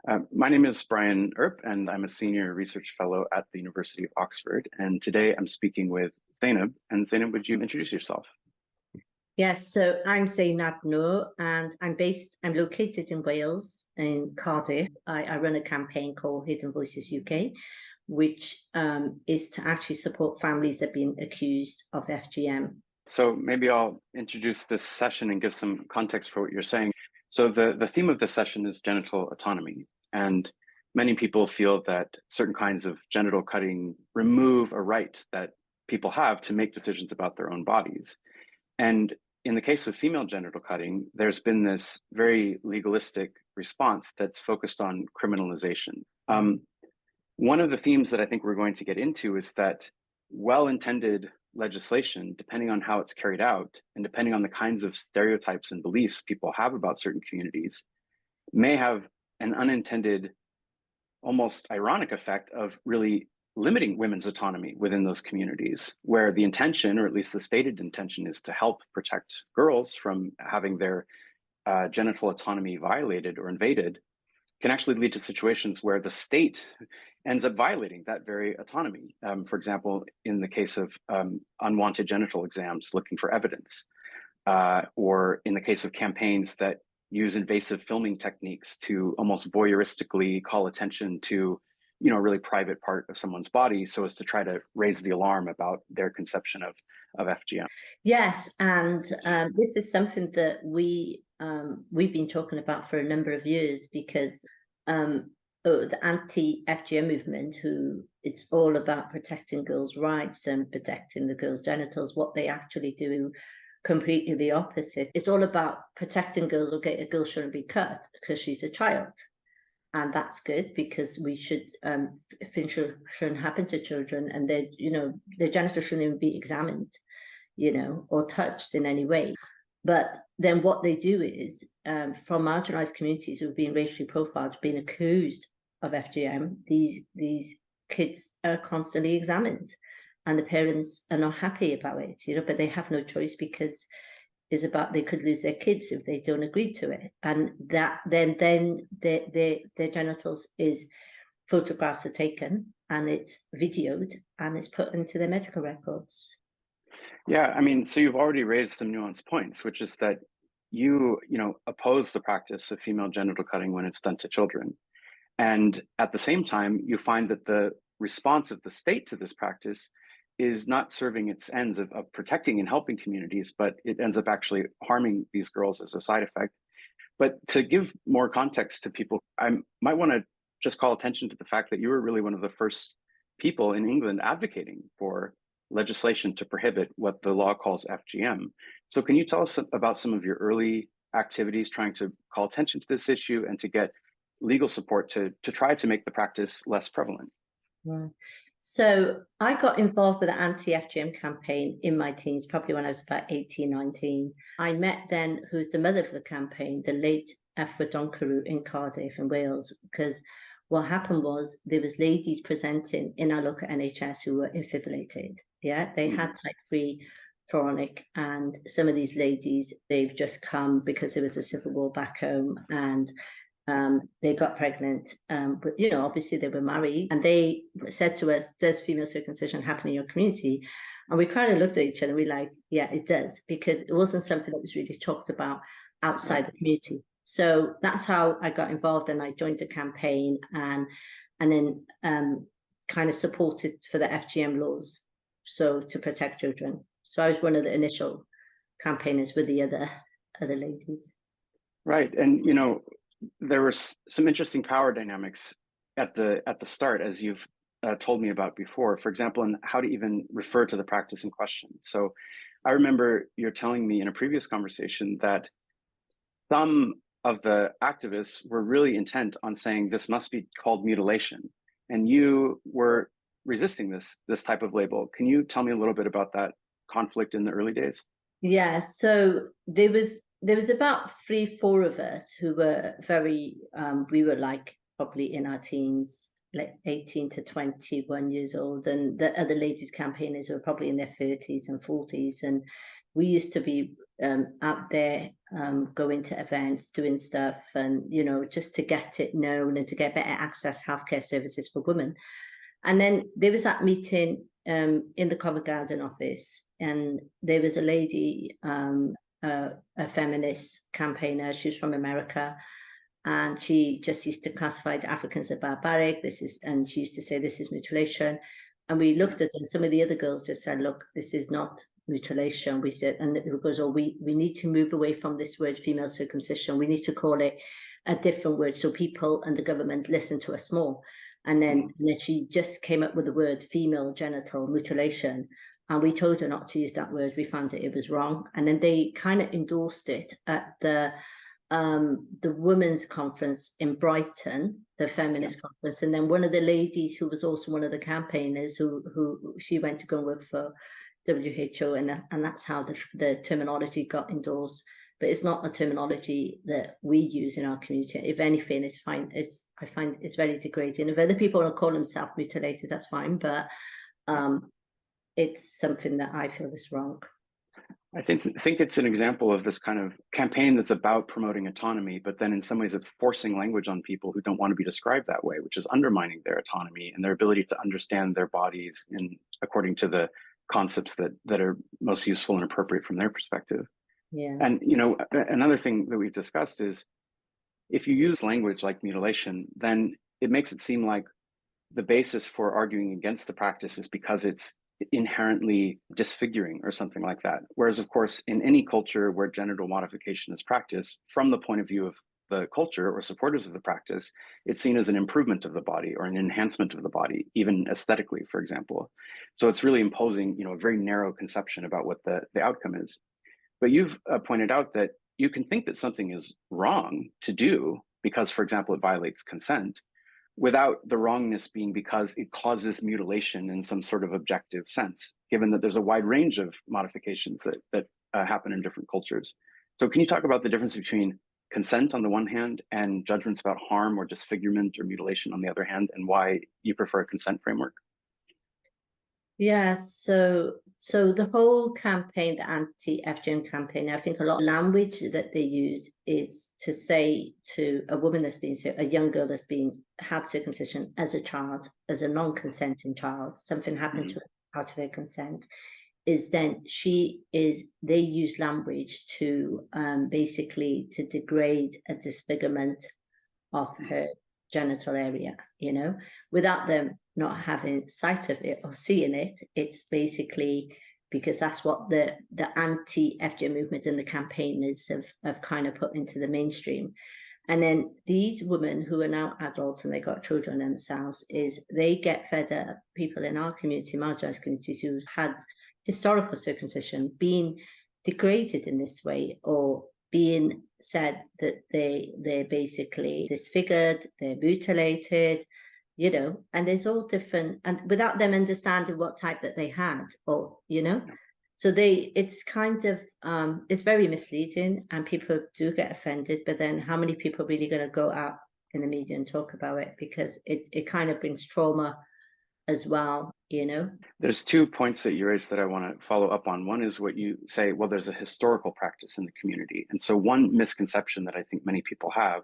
My name is Brian Earp, and I'm a senior research fellow at the University of Oxford. And today I'm speaking with Zainab. And Zainab, would you introduce yourself? Yes, so I'm Zainab Nur, and I'm located in Wales, in Cardiff. I run a campaign called Hidden Voices UK, which is to actually support families that have been accused of FGM. So maybe I'll introduce this session and give some context for what you're saying. So the theme of this session is genital autonomy. And many people feel that certain kinds of genital cutting remove a right that people have to make decisions about their own bodies. And in the case of female genital cutting, there's been this very legalistic response that's focused on criminalization. One of the themes that I think we're going to get into is that well-intended legislation, depending on how it's carried out and depending on the kinds of stereotypes and beliefs people have about certain communities, may have an unintended, almost ironic effect of really limiting women's autonomy within those communities, where the intention, or at least the stated intention, is to help protect girls from having their genital autonomy violated or invaded, can actually lead to situations where the state ends up violating that very autonomy. For example, in the case of unwanted genital exams looking for evidence, or in the case of campaigns that use invasive filming techniques to almost voyeuristically call attention to a really private part of someone's body so as to try to raise the alarm about their conception of FGM. Yes, and this is something that we've been talking about for a number of years because the anti-FGM movement, who it's all about protecting girls' rights and protecting the girls' genitals, what they actually do completely the opposite. It's all about protecting girls. Okay, a girl shouldn't be cut because she's a child. And that's good because we should things shouldn't happen to children, and their genitals shouldn't even be examined, or touched in any way. But then what they do is, from marginalized communities who've been racially profiled, being accused of FGM, these kids are constantly examined, and the parents are not happy about it, but they have no choice because is about they could lose their kids if they don't agree to it, and that then their genitals is photographs are taken and it's videoed and it's put into their medical records. Yeah, I mean, so you've already raised some nuanced points, which is that you oppose the practice of female genital cutting when it's done to children, and at the same time, you find that the response of the state to this practice is not serving its ends of protecting and helping communities, but it ends up actually harming these girls as a side effect. But to give more context to people, I might want to just call attention to the fact that you were really one of the first people in England advocating for legislation to prohibit what the law calls FGM. So can you tell us about some of your early activities trying to call attention to this issue and to get legal support to try to make the practice less prevalent? Yeah. So I got involved with the anti-FGM campaign in my teens, probably when I was about 18, 19. I met then, who's the mother of the campaign, the late Efra Doncaru in Cardiff in Wales, because what happened was there was ladies presenting in our local NHS who were infibrillated. Yeah, they had type 3 chronic, and some of these ladies, they've just come because there was a civil war back home, and they got pregnant, but obviously they were married, and they said to us, does female circumcision happen in your community? And we kind of looked at each other and we like, yeah, it does, because it wasn't something that was really talked about outside the community. So that's how I got involved, and I joined a campaign and then kind of supported for the FGM laws, so to protect children. So I was one of the initial campaigners with the other ladies. Right, and there were some interesting power dynamics at the start, as you've told me about before. For example, in how to even refer to the practice in question. So, I remember you're telling me in a previous conversation that some of the activists were really intent on saying this must be called mutilation, and you were resisting this type of label. Can you tell me a little bit about that conflict in the early days? Yeah, so there was about 3-4 of us who were we were like probably in our teens, like 18 to 21 years old, and the other ladies campaigners were probably in their 30s and 40s, and we used to be out there, going to events, doing stuff, and just to get it known and to get better access healthcare services for women. And then there was that meeting in the Covent Garden office, and there was a lady, a feminist campaigner. She was from America, and she just used to classify the Africans as barbaric. And she used to say this is mutilation. And we looked at it, and some of the other girls just said, look, this is not mutilation. We said, and it goes, oh, we need to move away from this word female circumcision. We need to call it a different word so people and the government listen to us more. And then she just came up with the word female genital mutilation. And we told her not to use that word. We found it was wrong. And then they kind of endorsed it at the women's conference in Brighton, the feminist conference. And then one of the ladies who was also one of the campaigners, who she went to go and work for WHO, and that's how the terminology got endorsed. But it's not a terminology that we use in our community. If anything, it's fine. I find it's very degrading. If other people want to call themselves mutilated, that's fine. But it's something that I feel is wrong. I think it's an example of this kind of campaign that's about promoting autonomy, but then in some ways it's forcing language on people who don't want to be described that way, which is undermining their autonomy and their ability to understand their bodies according to the concepts that are most useful and appropriate from their perspective. Yes. And another thing that we've discussed is if you use language like mutilation, then it makes it seem like the basis for arguing against the practice is because it's inherently disfiguring or something like that. Whereas, of course, in any culture where genital modification is practiced, from the point of view of the culture or supporters of the practice, it's seen as an improvement of the body or an enhancement of the body, even aesthetically, for example. So it's really imposing, a very narrow conception about what the outcome is. But you've pointed out that you can think that something is wrong to do because, for example, it violates consent, without the wrongness being because it causes mutilation in some sort of objective sense, given that there's a wide range of modifications that happen in different cultures. So can you talk about the difference between consent on the one hand and judgments about harm or disfigurement or mutilation on the other hand, and why you prefer a consent framework? Yeah, so the whole campaign, the anti-FGM campaign, I think a lot of language that they use is to say to a woman a young girl that's had circumcision as a child, as a non-consenting child, something happened to her out of her consent, is then they use language to basically to degrade a disfigurement of her genital area, without them not having sight of it or seeing it. It's basically because that's what the anti-FGM movement and the campaigners have kind of put into the mainstream. And then these women who are now adults and they got children themselves, they get fed up, people in our community, marginalized communities who've had historical circumcision, being degraded in this way, or being said that they're basically disfigured, they're mutilated, and there's all different, and without them understanding what type that they had, or so it's kind of it's very misleading, and people do get offended. But then how many people are really going to go out in the media and talk about it, because it kind of brings trauma as well. There's 2 points that you raised that I want to follow up on. One is what you say, well, there's a historical practice in the community. And so one misconception that I think many people have,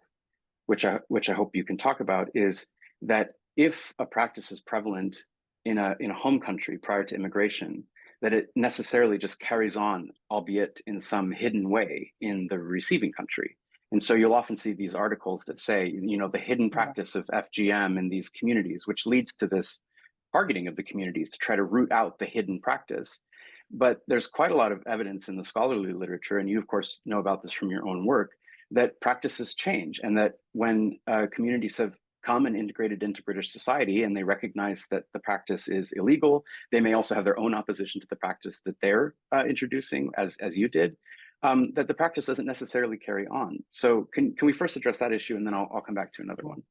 which I hope you can talk about, is that if a practice is prevalent in a home country prior to immigration, that it necessarily just carries on, albeit in some hidden way, in the receiving country. And so you'll often see these articles that say, the hidden practice of FGM in these communities, which leads to this targeting of the communities to try to root out the hidden practice. But there's quite a lot of evidence in the scholarly literature, and you of course know about this from your own work, that practices change, and that when communities have come and integrated into British society and they recognize that the practice is illegal, they may also have their own opposition to the practice that they're introducing, as you did, that the practice doesn't necessarily carry on. So can we first address that issue, and then I'll come back to another one.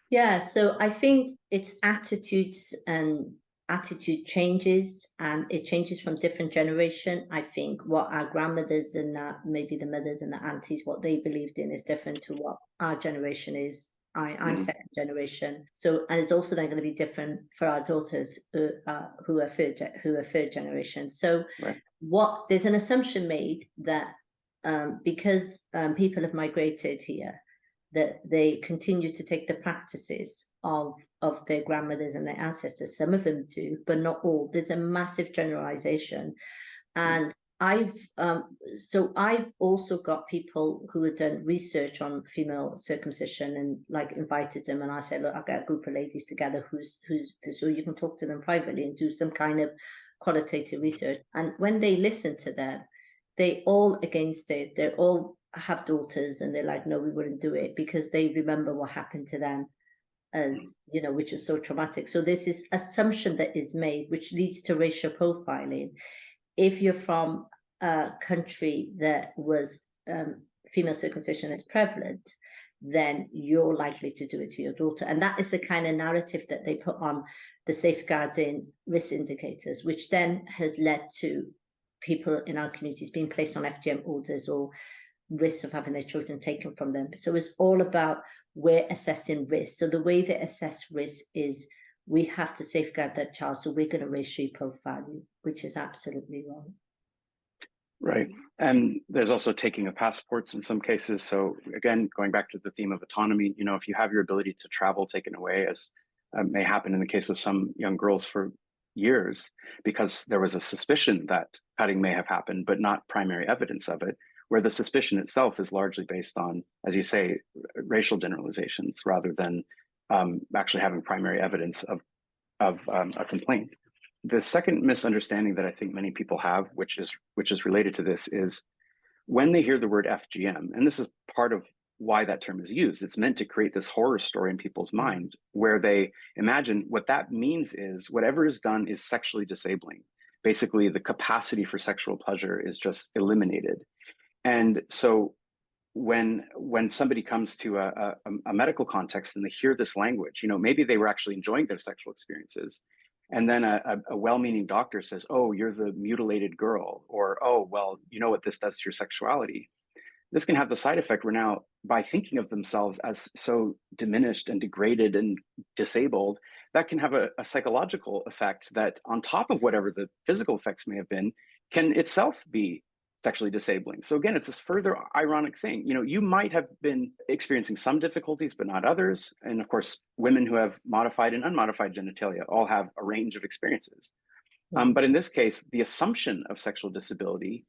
Yeah, so I think it's attitudes, and attitude changes, and it changes from different generation. I think what our grandmothers and maybe the mothers and the aunties, what they believed in is different to what our generation is. I'm second generation, so, and it's also then going to be different for our daughters who are third generation. So there's an assumption made that because people have migrated here, that they continue to take the practices of their grandmothers and their ancestors. Some of them do, but not all. There's a massive generalization. And I've also got people who have done research on female circumcision and like invited them, and I said, look, I'll get a group of ladies together who's so you can talk to them privately and do some kind of qualitative research. And when they listen to them, they all against it. They all have daughters and they're like, no, we wouldn't do it, because they remember what happened to them, as you know, which is so traumatic. So there's this assumption that is made, which leads to racial profiling. If you're from a country that was female circumcision is prevalent, then you're likely to do it to your daughter. And that is the kind of narrative that they put on the safeguarding risk indicators, which then has led to people in our communities being placed on FGM orders or risks of having their children taken from them. So it's all about, we're assessing risk. So the way they assess risk is, we have to safeguard that child, so we're going to racially profile you, which is absolutely wrong. Right. And there's also taking of passports in some cases. So again, going back to the theme of autonomy, you know, if you have your ability to travel taken away, as may happen in the case of some young girls for years, because there was a suspicion that cutting may have happened, but not primary evidence of it, where the suspicion itself is largely based on, as you say, racial generalizations rather than actually having primary evidence of a complaint. The second misunderstanding that I think many people have, which is related to this, is when they hear the word FGM, and this is part of why that term is used, it's meant to create this horror story in people's mind, where they imagine what that means is whatever is done is sexually disabling. Basically, the capacity for sexual pleasure is just eliminated. And so when somebody comes to a medical context and they hear this language, you know, maybe they were actually enjoying their sexual experiences, and then a well-meaning doctor says, oh, you're the mutilated girl, or, oh, well, you know what this does to your sexuality. This can have the side effect where now, by thinking of themselves as so diminished and degraded and disabled, that can have a psychological effect that, on top of whatever the physical effects may have been, can itself be sexually disabling. So again, it's this further ironic thing. You know, you might have been experiencing some difficulties, but not others. And of course, women who have modified and unmodified genitalia all have a range of experiences. But in this case, the assumption of sexual disability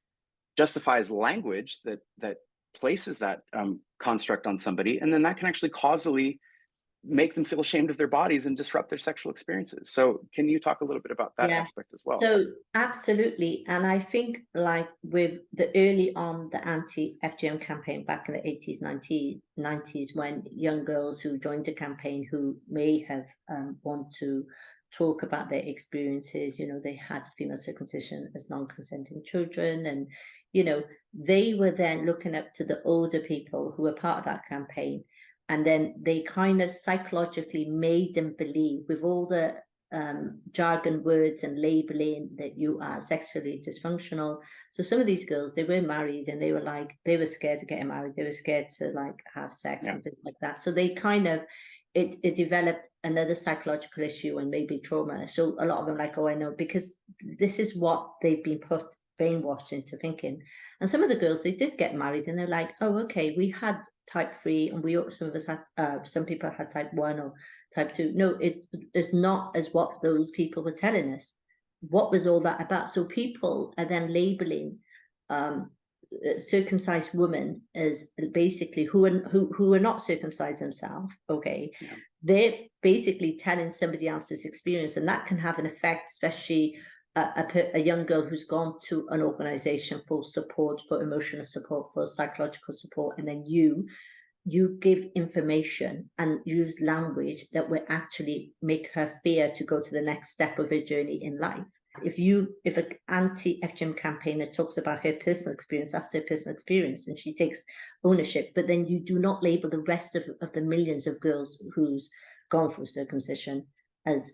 justifies language that places that construct on somebody, and then that can actually causally make them feel ashamed of their bodies and disrupt their sexual experiences. So can you talk a little bit about that aspect as well? So absolutely. And I think, like with the early on the anti-FGM campaign back in the 80s, 90s, when young girls who joined the campaign who may have want to talk about their experiences, you know, they had female circumcision as non-consenting children, and you know, they were then looking up to the older people who were part of that campaign. And then they kind of psychologically made them believe, with all the jargon words and labeling, that you are sexually dysfunctional. So some of these girls, they were married and they were scared to get married. They were scared to like have sex and things like that. So they kind of, it developed another psychological issue and maybe trauma. So a lot of them like, oh, I know, because this is what they've been brainwashed into thinking. And some of the girls, they did get married and they're like, oh, okay, we had type 3 and some of us had some people had type 1 or type 2. No, it is not as what those people were telling us. What was all that about? So people are then labeling circumcised women as basically who are not circumcised themselves. Okay, they're basically telling somebody else's experience, and that can have an effect, especially a young girl who's gone to an organization for support, for emotional support, for psychological support, and then you give information and use language that will actually make her fear to go to the next step of her journey in life. If an anti-FGM campaigner talks about her personal experience, that's her personal experience, and she takes ownership, but then you do not label the rest of the millions of girls who's gone through circumcision as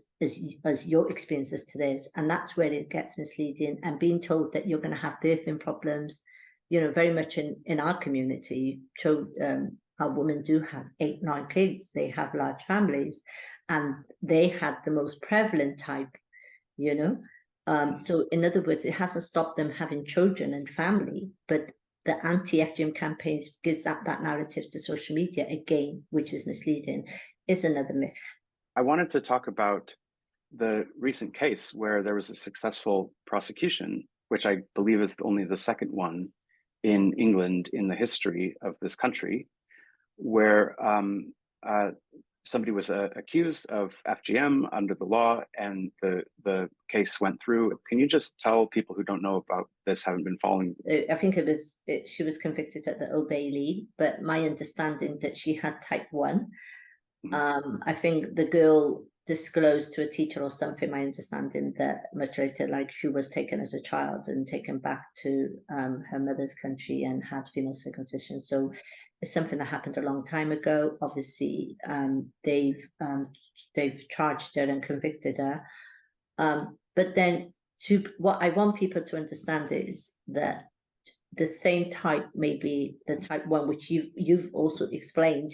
your experiences to theirs. And that's where it gets misleading, and being told that you're going to have birthing problems, you know, very much in our community. So our women do have 8, 9 kids, they have large families, and they had the most prevalent type, you know. So in other words, it hasn't stopped them having children and family, but the anti-FGM campaigns gives that narrative to social media, again, which is misleading, is another myth. I wanted to talk about the recent case where there was a successful prosecution, which I believe is only the second one in England in the history of this country, where somebody was accused of FGM under the law, and the case went through. Can you just tell people who don't know about this, haven't been following? I think she was convicted at the Old Bailey, but my understanding that she had type 1. I think the girl disclosed to a teacher or something, my understanding, that much later, like, she was taken as a child and taken back to her mother's country and had female circumcision. So it's something that happened a long time ago. Obviously, they've charged her and convicted her. But then what I want people to understand is that the same type, maybe the type 1, which you've also explained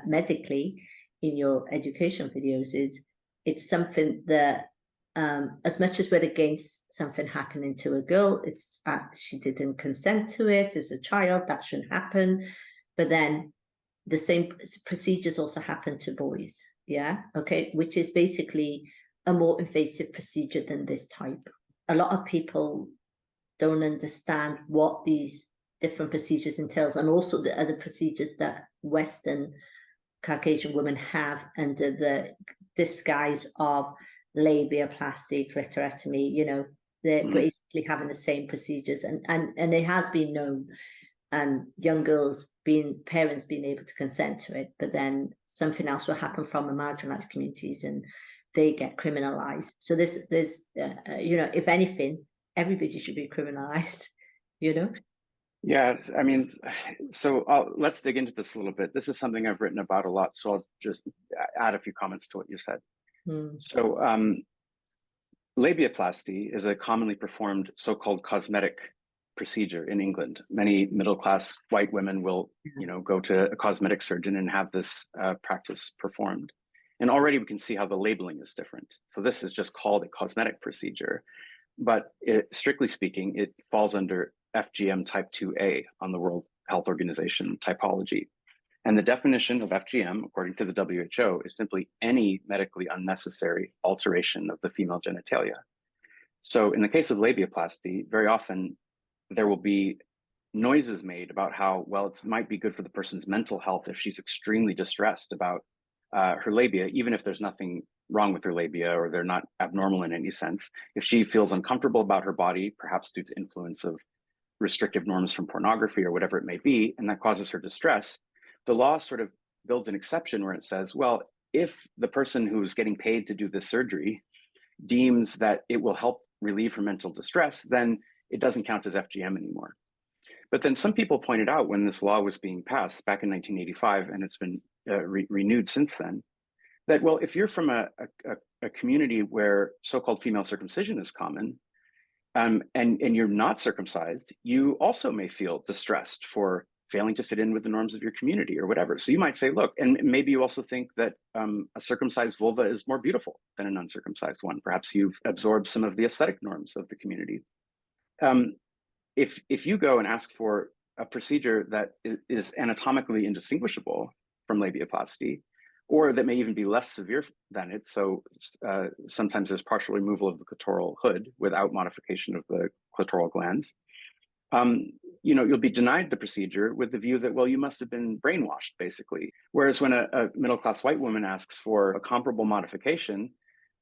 medically in your education videos, is it's something that as much as we're against something happening to a girl, it's she didn't consent to it as a child, that shouldn't happen. But then the same procedures also happen to boys, which is basically a more invasive procedure than this type. A lot of people don't understand what these different procedures entails, and also the other procedures that Western Caucasian women have under the disguise of labioplasty, clitorectomy. They're basically having the same procedures, and it has been known, and young girls parents being able to consent to it, but then something else will happen from the marginalized communities and they get criminalized. So there's if anything, everybody should be criminalized. Yeah, I mean, so let's dig into this a little bit. This is something I've written about a lot, so I'll just add a few comments to what you said. So labioplasty is a commonly performed so-called cosmetic procedure in England. Many middle-class white women will, go to a cosmetic surgeon and have this practice performed. And already we can see how the labeling is different. So this is just called a cosmetic procedure, but strictly speaking, it falls under FGM type 2A on the World Health Organization typology. And the definition of FGM, according to the WHO, is simply any medically unnecessary alteration of the female genitalia. So in the case of labioplasty, very often there will be noises made about how, well, it might be good for the person's mental health if she's extremely distressed about her labia, even if there's nothing wrong with her labia or they're not abnormal in any sense. If she feels uncomfortable about her body, perhaps due to influence of restrictive norms from pornography or whatever it may be, and that causes her distress, the law sort of builds an exception where it says, well, if the person who's getting paid to do this surgery deems that it will help relieve her mental distress, then it doesn't count as FGM anymore. But then some people pointed out when this law was being passed back in 1985, and it's been renewed since then, that, well, if you're from a community where so-called female circumcision is common, and you're not circumcised, you also may feel distressed for failing to fit in with the norms of your community or whatever. So you might say, look, and maybe you also think that a circumcised vulva is more beautiful than an uncircumcised one. Perhaps you've absorbed some of the aesthetic norms of the community. If you go and ask for a procedure that is anatomically indistinguishable from labioplasty, or that may even be less severe than it, so sometimes there's partial removal of the clitoral hood without modification of the clitoral glands, you'll be denied the procedure with the view that, well, you must have been brainwashed, basically. Whereas when a middle-class white woman asks for a comparable modification,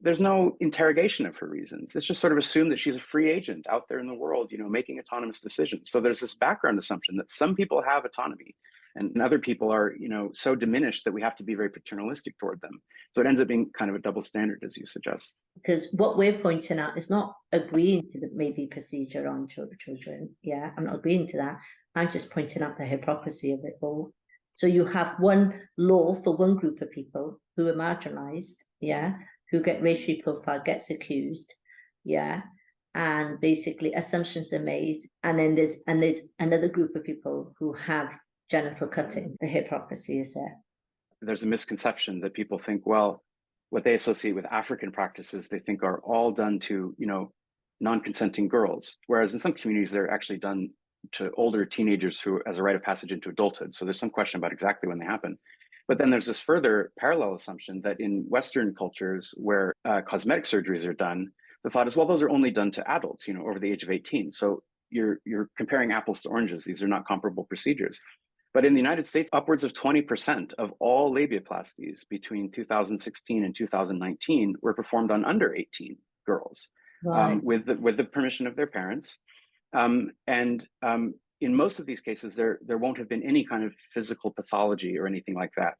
there's no interrogation of her reasons. It's just sort of assumed that she's a free agent out there in the world, making autonomous decisions. So there's this background assumption that some people have autonomy and other people are, so diminished that we have to be very paternalistic toward them. So it ends up being kind of a double standard, as you suggest. Because what we're pointing out is not agreeing to the maybe procedure on children. Yeah, I'm not agreeing to that. I'm just pointing out the hypocrisy of it all. So you have one law for one group of people who are marginalized, who get racially profiled, gets accused, and basically assumptions are made, and then there's another group of people who have genital cutting. The hypocrisy is there. There's a misconception that people think, well, what they associate with African practices, they think are all done to, non-consenting girls. Whereas in some communities, they're actually done to older teenagers who as a rite of passage into adulthood. So there's some question about exactly when they happen. But then there's this further parallel assumption that in Western cultures where cosmetic surgeries are done, the thought is, well, those are only done to adults, over the age of 18. So you're comparing apples to oranges. These are not comparable procedures. But in the United States, upwards of 20% of all labioplasties between 2016 and 2019 were performed on under 18 girls, Right. with the permission of their parents. In most of these cases, there won't have been any kind of physical pathology or anything like that.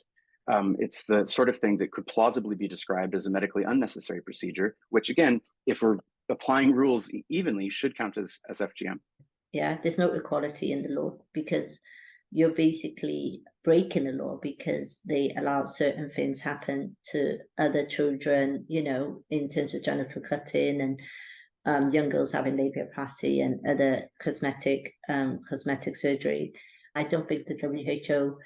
It's the sort of thing that could plausibly be described as a medically unnecessary procedure, which again, if we're applying rules evenly, should count as FGM. Yeah, there's no equality in the law because you're basically breaking the law because they allow certain things happen to other children, in terms of genital cutting and young girls having labioplasty and other cosmetic surgery. I don't think the WHO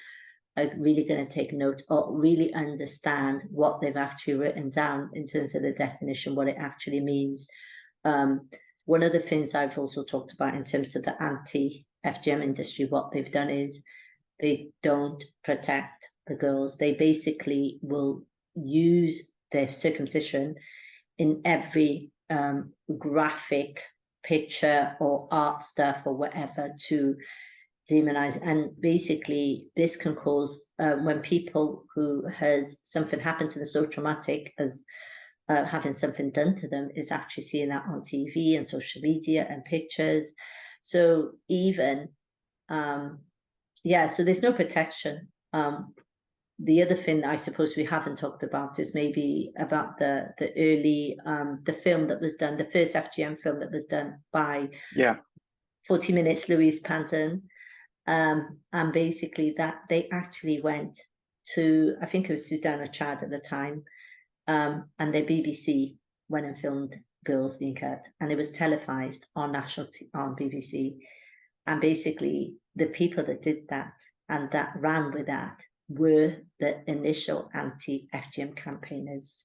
are really going to take note or really understand what they've actually written down in terms of the definition, what it actually means. One of the things I've also talked about in terms of the anti-FGM industry, what they've done is they don't protect the girls. They basically will use their circumcision in every graphic picture or art stuff or whatever to demonize. And basically this can cause when people who has something happened to them so traumatic as having something done to them is actually seeing that on TV and social media and pictures. So even so there's no protection. The other thing I suppose we haven't talked about is maybe about the early the film that was done, the first FGM film that was done by 40 Minutes Louise Panton. And basically that they actually went to, I think it was Sudan or Chad at the time, and the BBC went and filmed girls being cut, and it was televised on on BBC. And basically the people that did that and that ran with that were the initial anti-FGM campaigners.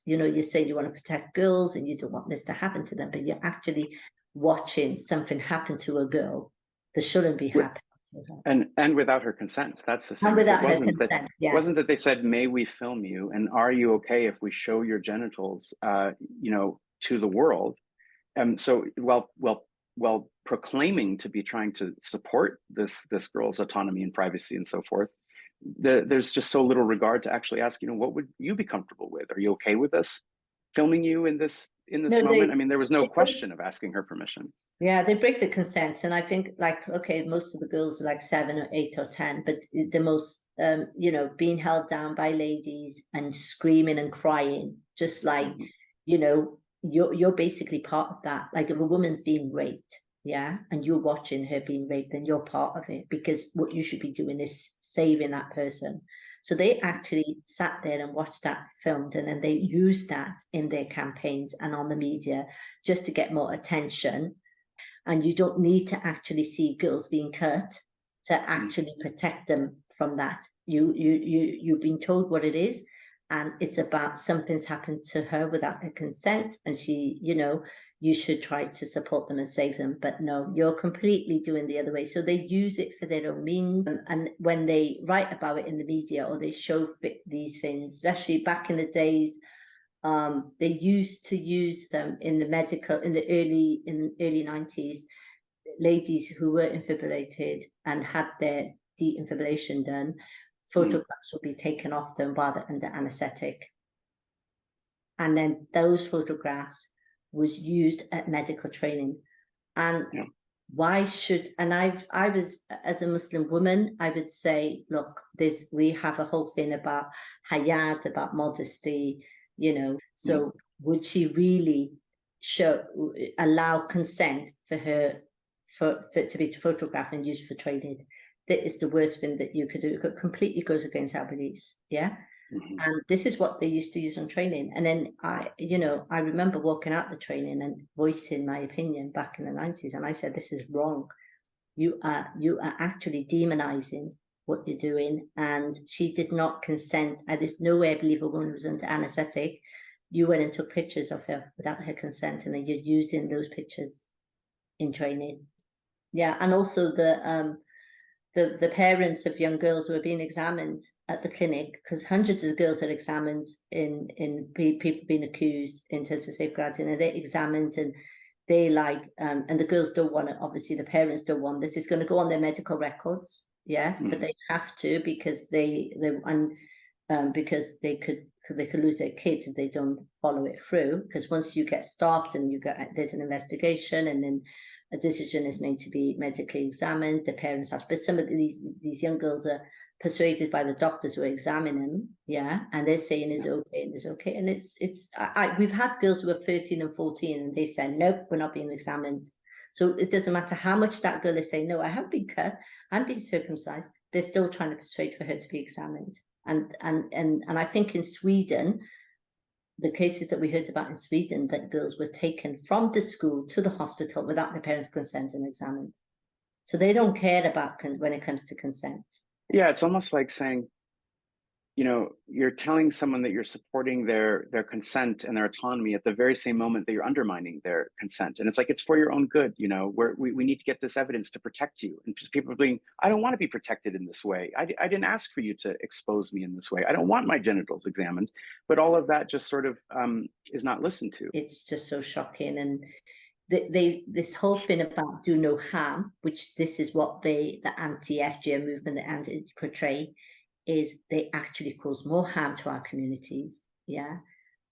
You say you want to protect girls and you don't want this to happen to them, but you're actually watching something happen to a girl that shouldn't be happening. And without her consent. That's the thing. And without her consent, It wasn't that they said, may we film you? And are you okay if we show your genitals, to the world? So while proclaiming to be trying to support this girl's autonomy and privacy and so forth, there's just so little regard to actually ask, what would you be comfortable with? Are you okay with us filming you in this moment? There was no question of asking her permission. Yeah, they break the consent. And I think okay, most of the girls are like 7 or 8 or 10, but the most, being held down by ladies and screaming and crying, just like, you're basically part of that. Like if a woman's being raped, and you're watching her being raped, then you're part of it, because what you should be doing is saving that person. So they actually sat there and watched that filmed, and then they used that in their campaigns and on the media just to get more attention. And you don't need to actually see girls being cut to actually protect them from that. You've been told what it is, and it's about something's happened to her without her consent, and she, you should try to support them and save them. But no, you're completely doing the other way. So they use it for their own means. And when they write about it in the media or they show these things, especially back in the days, they used to use them in the early 90s. Ladies who were infibrillated and had their de-infibulation done, photographs would be taken off them while they're under anesthetic. And then those photographs was used at medical training. And why should, and I was, as a Muslim woman, I would say, look, we have a whole thing about hayat, about modesty, so would she really allow consent for her for it to be photographed and used for training? That is the worst thing that you could do. It completely goes against our beliefs. And this is what they used to use on training. And then I remember walking out the training and voicing my opinion back in the 90s, and I said, this is wrong. You are actually demonizing what you're doing. And she did not consent. There's no way I believe a woman was under anesthetic. You went and took pictures of her without her consent, and then you're using those pictures in training. Yeah, and also the parents of young girls who are being examined at the clinic, because hundreds of girls are examined in people being accused in terms of safeguarding, and they're examined, and they and the girls don't want it. Obviously, the parents don't want this. It's going to go on their medical records, yeah, but they have to because because they could lose their kids if they don't follow it through. Because once you get stopped and there's an investigation, and then a decision is made to be medically examined, the parents have. But some of these young girls are persuaded by the doctors who are examining them, yeah, and they're saying is okay and is okay, and we've had girls who are 13 and 14, and they've said nope, we're not being examined. So it doesn't matter how much that girl is saying no, I haven't been cut, I haven't been circumcised. They're still trying to persuade for her to be examined. And I think in Sweden, the cases that we heard about in Sweden, that girls were taken from the school to the hospital without their parents' consent and examined. So they don't care about when it comes to consent. Yeah, it's almost like saying, you know, you're telling someone that you're supporting their consent and their autonomy at the very same moment that you're undermining their consent. And it's like, it's for your own good, you know, we need to get this evidence to protect you. And just people being, I don't want to be protected in this way. I didn't ask for you to expose me in this way. I don't want my genitals examined. But all of that just sort of is not listened to. It's just so shocking. And this whole thing about do no harm, which this is what the anti-FGM movement, the portray, is they actually cause more harm to our communities, yeah,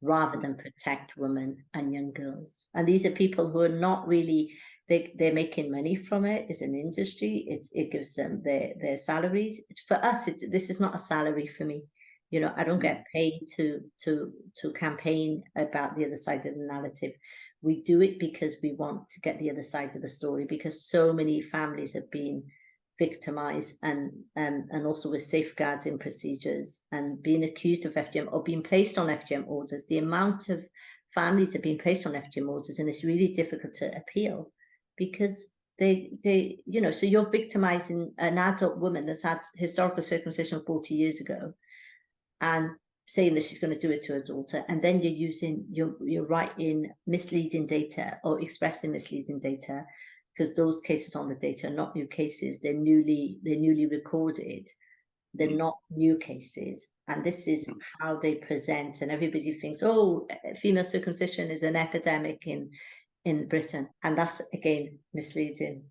rather than protect women and young girls. And these are people who are not really, they're making money from it. It's an industry. It gives them their salaries. For us, this is not a salary for me. You know, I don't get paid to campaign about the other side of the narrative. We do it because we want to get the other side of the story, because so many families have been victimized, and also with safeguarding procedures and being accused of FGM or being placed on FGM orders. The amount of families have been placed on FGM orders, and it's really difficult to appeal because they you know, so you're victimizing an adult woman that's had historical circumcision 40 years ago and saying that she's going to do it to her daughter, and then you're writing misleading data or expressing misleading data, because those cases on the data are not new cases. They're newly recorded. They're not new cases. And this is how they present. And everybody thinks, oh, female circumcision is an epidemic in Britain. And that's, again, misleading.